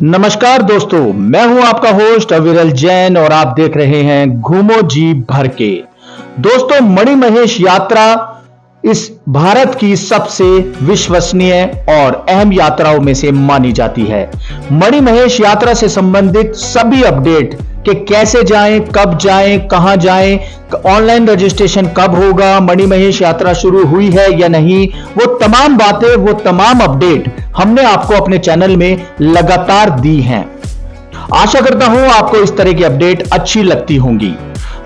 नमस्कार दोस्तों, मैं हूं आपका होस्ट अविरल जैन और आप देख रहे हैं घूमो जी भर के। दोस्तों, मणिमहेश यात्रा इस भारत की सबसे विश्वसनीय और अहम यात्राओं में से मानी जाती है। मणिमहेश यात्रा से संबंधित सभी अपडेट कि कैसे जाएं, कब जाएं, कहां जाएं, ऑनलाइन रजिस्ट्रेशन कब होगा, मणिमहेश यात्रा शुरू हुई है या नहीं, वो तमाम बातें, वो तमाम अपडेट हमने आपको अपने चैनल में लगातार दी हैं। आशा करता हूं आपको इस तरह की अपडेट अच्छी लगती होंगी।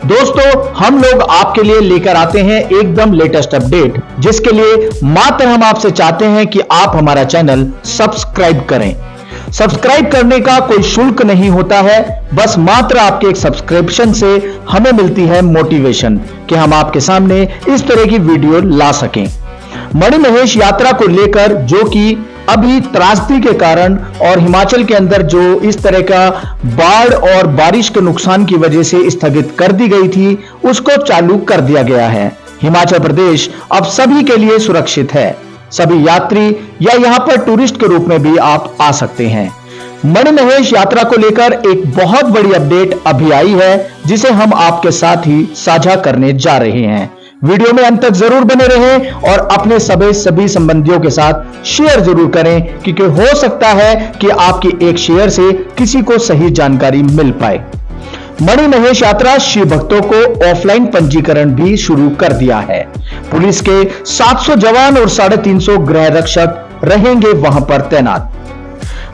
दोस्तों, हम लोग आपके लिए लेकर आते हैं एकदम लेटेस्ट अपडेट, जिसके लिए मात्र हम आपसे चाहते हैं कि आप हमारा चैनल सब्सक्राइब करें। सब्सक्राइब करने का कोई शुल्क नहीं होता है, बस मात्र आपके एक सब्सक्रिप्शन से हमें मिलती है मोटिवेशन कि हम आपके सामने इस तरह की वीडियो ला सकें। मणिमहेश यात्रा को लेकर जो कि अभी त्रासदी के कारण और हिमाचल के अंदर जो इस तरह का बाढ़ और बारिश के नुकसान की वजह से स्थगित कर दी गई थी, उसको चालू कर दिया गया है। हिमाचल प्रदेश अब सभी के लिए सुरक्षित है। सभी यात्री या यहां पर टूरिस्ट के रूप में भी आप आ सकते हैं। मणिमहेश यात्रा को लेकर एक बहुत बड़ी अपडेट अभी आई है, जिसे हम आपके साथ ही साझा करने जा रहे हैं। वीडियो में अंत तक जरूर बने रहें और अपने सभी संबंधियों के साथ शेयर जरूर करें, क्योंकि हो सकता है कि आपकी एक शेयर से किसी को सही जानकारी मिल पाए। मणिमहेश यात्रा शिव भक्तों को ऑफलाइन पंजीकरण भी शुरू कर दिया है। पुलिस के 700 जवान और 350 गृह रक्षक रहेंगे वहां पर तैनात।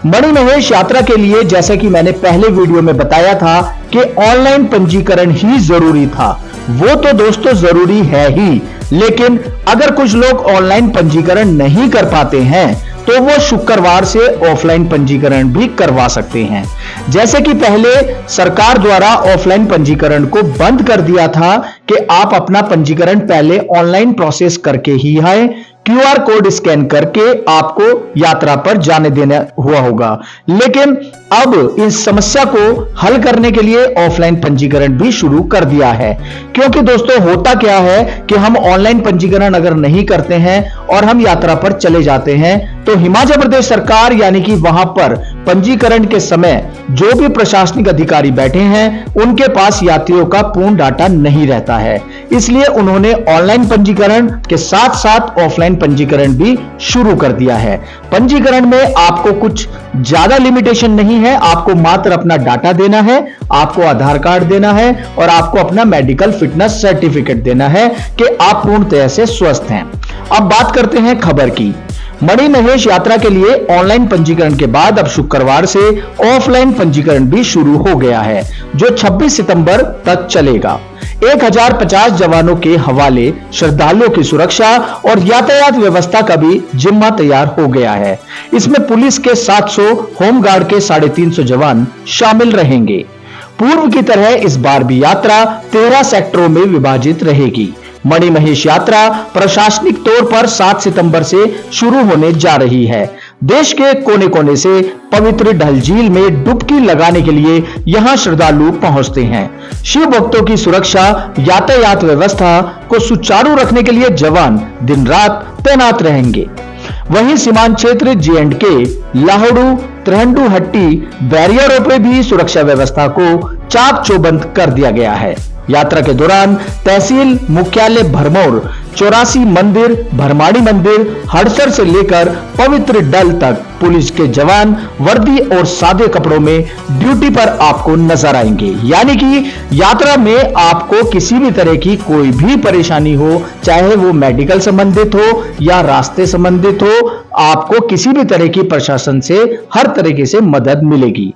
मणिमहेश यात्रा के लिए, जैसे कि मैंने पहले वीडियो में बताया था कि ऑनलाइन पंजीकरण ही जरूरी था, वो तो दोस्तों जरूरी है ही, लेकिन अगर कुछ लोग ऑनलाइन पंजीकरण नहीं कर पाते हैं तो वो शुक्रवार से ऑफलाइन पंजीकरण भी करवा सकते हैं। जैसे कि पहले सरकार द्वारा ऑफलाइन पंजीकरण को बंद कर दिया था कि आप अपना पंजीकरण पहले ऑनलाइन प्रोसेस करके ही आए, QR कोड स्कैन करके आपको यात्रा पर जाने देना हुआ होगा। लेकिन अब इस समस्या को हल करने के लिए ऑफलाइन पंजीकरण भी शुरू कर दिया है, क्योंकि दोस्तों होता क्या है कि हम ऑनलाइन पंजीकरण अगर नहीं करते हैं और हम यात्रा पर चले जाते हैं तो हिमाचल प्रदेश सरकार यानी कि वहां पर पंजीकरण के समय जो भी प्रशासनिक अधिकारी बैठे हैं, उनके पास यात्रियों का पूर्ण डाटा नहीं रहता है। इसलिए उन्होंने ऑनलाइन पंजीकरण के साथ साथ ऑफलाइन पंजीकरण भी शुरू कर दिया है। पंजीकरण में आपको कुछ ज्यादा लिमिटेशन नहीं है, आपको मात्र अपना डाटा देना है, आपको आधार कार्ड देना है और आपको अपना मेडिकल फिटनेस सर्टिफिकेट देना है कि आप पूर्णतः से स्वस्थ हैं। अब बात करते हैं खबर की। मणिमहेश यात्रा के लिए ऑनलाइन पंजीकरण के बाद अब शुक्रवार से ऑफलाइन पंजीकरण भी शुरू हो गया है, जो 26 सितंबर तक चलेगा। 1050 जवानों के हवाले श्रद्धालुओं की सुरक्षा और यातायात व्यवस्था का भी जिम्मा तैयार हो गया है। इसमें पुलिस के 700, होमगार्ड के 350 जवान शामिल रहेंगे। पूर्व की तरह इस बार भी यात्रा 13 सेक्टरों में विभाजित रहेगी। मणिमहेश यात्रा प्रशासनिक तौर पर 7 सितंबर से शुरू होने जा रही है। देश के कोने कोने से पवित्र डल झील में डुबकी लगाने के लिए यहां श्रद्धालु पहुंचते हैं। शिव भक्तों की सुरक्षा, यातायात व्यवस्था को सुचारू रखने के लिए जवान दिन रात तैनात रहेंगे। वहीं सीमांत क्षेत्र J&K, लाहौड़ू, त्रिहंडू हट्टी बैरियरों पर भी सुरक्षा व्यवस्था को चाक चौबंद कर दिया गया है। यात्रा के दौरान तहसील मुख्यालय भरमौर, 84 मंदिर, भरमाड़ी मंदिर, हड़सर से लेकर पवित्र डल तक पुलिस के जवान वर्दी और सादे कपड़ों में ड्यूटी पर आपको नजर आएंगे। यानी कि यात्रा में आपको किसी भी तरह की कोई भी परेशानी हो, चाहे वो मेडिकल संबंधित हो या रास्ते संबंधित हो, आपको किसी भी तरह की प्रशासन से हर तरीके से मदद मिलेगी।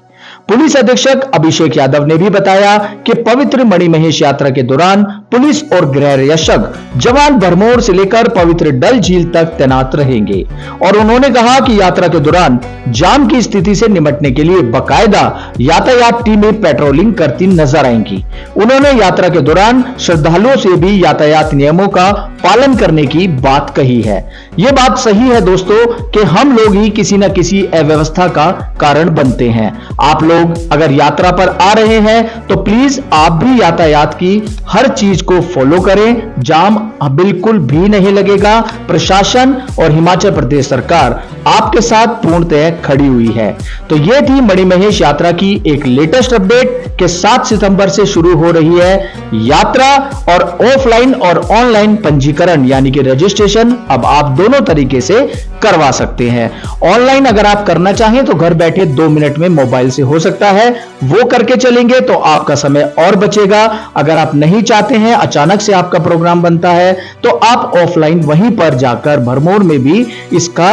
पुलिस अधीक्षक अभिषेक यादव ने भी बताया कि पवित्र मणिमहेश यात्रा के दौरान पुलिस और गृह रक्षक जवान भरमौर से लेकर पवित्र डल झील तक तैनात रहेंगे और उन्होंने कहा कि यात्रा के दौरान जाम की स्थिति से निपटने के लिए बाकायदा यातायात टीमें पेट्रोलिंग करती नजर आएंगी। उन्होंने यात्रा के दौरान श्रद्धालुओं से भी यातायात नियमों का पालन करने की बात कही है। यह बात सही है दोस्तों कि हम लोग ही किसी न किसी अव्यवस्था का कारण बनते हैं। आप लोग अगर यात्रा पर आ रहे हैं तो प्लीज आप भी यातायात की हर चीज चीज को फॉलो करें, जाम बिल्कुल भी नहीं लगेगा। प्रशासन और हिमाचल प्रदेश सरकार आपके साथ पूर्णतः खड़ी हुई है। तो यह थी मणिमहेश यात्रा की एक लेटेस्ट अपडेट कि 7 सितंबर से शुरू हो रही है यात्रा और ऑफलाइन और ऑनलाइन पंजीकरण यानी कि रजिस्ट्रेशन अब आप दोनों तरीके से करवा सकते हैं। ऑनलाइन अगर आप करना चाहें तो घर बैठे 2 मिनट में मोबाइल से हो सकता है, वो करके चलेंगे तो आपका समय और बचेगा। अगर आप नहीं चाहते हैं, अचानक से आपका प्रोग्राम बनता है, तो आप ऑफलाइन वहीं पर जाकर भरमौर में भी इसका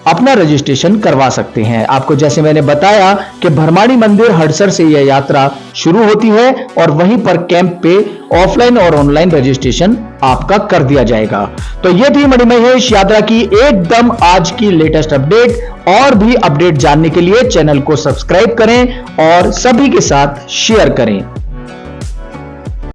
अपना रजिस्ट्रेशन करवा सकते हैं। आपको जैसे मैंने बताया कि भरमाणी मंदिर हड़सर से यह यात्रा शुरू होती है और वहीं पर कैंप पे ऑफलाइन और ऑनलाइन रजिस्ट्रेशन आपका कर दिया जाएगा। तो यह थी मणिमहेश यात्रा की एकदम आज की लेटेस्ट अपडेट। और भी अपडेट जानने के लिए चैनल को सब्सक्राइब करें और सभी के साथ शेयर करें।